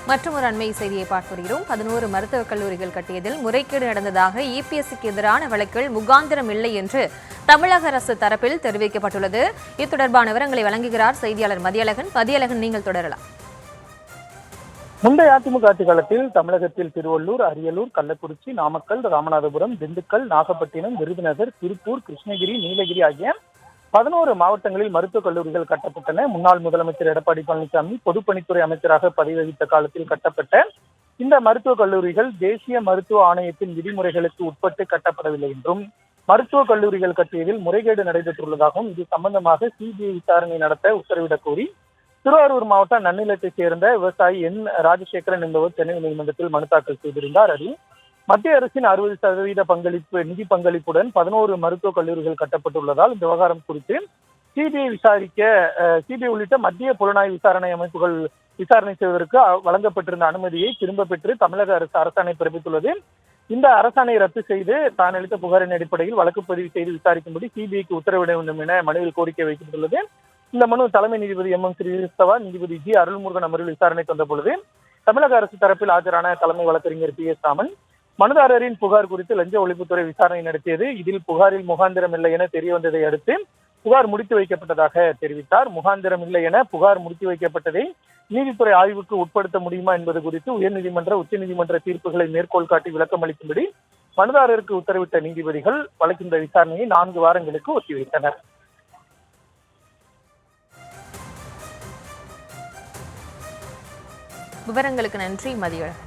மற்றொரு அண்மை செய்தியை பார்த்து வருகிறோம். 11 மருத்துவக் கல்லூரிகள் கட்டியதில் முறைகேடு நடந்ததாக இபிஎஸ்சிக்கு எதிரான வழக்கில் முகாந்திரம் இல்லை என்று தமிழக அரசு தரப்பில் தெரிவிக்கப்பட்டுள்ளது. இது தொடர்பான விவரங்களை வழங்குகிறார் செய்தியாளர் மதியழகன். மதியழகன், நீங்கள் தொடரலாம். முந்தைய அதிமுக ஆட்சி காலத்தில் தமிழகத்தில் திருவள்ளூர், அரியலூர், கள்ளக்குறிச்சி, நாமக்கல், ராமநாதபுரம், திண்டுக்கல், நாகப்பட்டினம், விருதுநகர், திருப்பூர், கிருஷ்ணகிரி, நீலகிரி ஆகிய 11 மாவட்டங்களில் மருத்துவக் கல்லூரிகள் கட்டப்பட்டன. முன்னாள் முதலமைச்சர் எடப்பாடி பழனிசாமி பொதுப்பணித்துறை அமைச்சராக பதவி வகித்த காலத்தில் கட்டப்பட்ட இந்த மருத்துவக் கல்லூரிகள் தேசிய மருத்துவ ஆணையத்தின் விதிமுறைகளுக்கு உட்பட்டு கட்டப்படவில்லை என்றும், மருத்துவக் கல்லூரிகள் கட்டியதில் முறைகேடு நடைபெற்றுள்ளதாகவும், இது சம்பந்தமாக சிபிஐ விசாரணை நடத்த உத்தரவிடக் கோரி திருவாரூர் மாவட்ட நன்னிலத்தைச் சேர்ந்த விவசாயி என் ராஜசேகரன் என்பவர் சென்னை நீதிமன்றத்தில் மனு தாக்கல் செய்திருந்தார். அதில் மத்திய அரசின் 60% நிதி பங்களிப்புடன் 11 மருத்துவக் கல்லூரிகள் கட்டப்பட்டுள்ளதால் இந்த விவகாரம் குறித்து சிபிஐ உள்ளிட்ட மத்திய புலனாய்வு விசாரணை அமைப்புகள் விசாரணை செய்வதற்கு வழங்கப்பட்டிருந்த அனுமதியை திரும்ப பெற்று தமிழக அரசு அரசாணை பிறப்பித்துள்ளது. இந்த அரசாணை ரத்து செய்து தான் அளித்த புகாரின் அடிப்படையில் வழக்கு பதிவு செய்து விசாரிக்கும்படி சிபிஐக்கு உத்தரவிட வேண்டும் என மனுவில் கோரிக்கை வைக்கப்பட்டுள்ளது. இந்த மனு தலைமை நீதிபதி எம் ஸ்ரீஸ்தவா, நீதிபதி ஜி அருள்முருகன் அமர்வில் விசாரணைக்கு வந்த பொழுது தமிழக அரசு தரப்பில் ஆஜரான தலைமை வழக்கறிஞர் PS ராமன் மனுதாரரின் புகார் குறித்து லஞ்ச ஒழிப்புத்துறை விசாரணை நடத்தியது. இதில் புகாரில் முகாந்திரம் இல்லை என தெரிய வந்ததை அடுத்து புகார் முடித்து வைக்கப்பட்டதாக தெரிவித்தார். முகாந்திரம் இல்லை என புகார் முடித்து வைக்கப்பட்டதை நீதித்துறை ஆய்வுக்கு உட்படுத்த முடியுமா என்பது குறித்து உயர்நீதிமன்ற, உச்சநீதிமன்ற தீர்ப்புகளை மேற்கோள் காட்டி விளக்கம் அளிக்கும்படி மனுதாரருக்கு உத்தரவிட்ட நீதிபதிகள் வழக்கின் விசாரணையை 4 வாரங்களுக்கு ஒத்திவைத்தனர். விவரங்களுக்கு நன்றி மதியழகன்.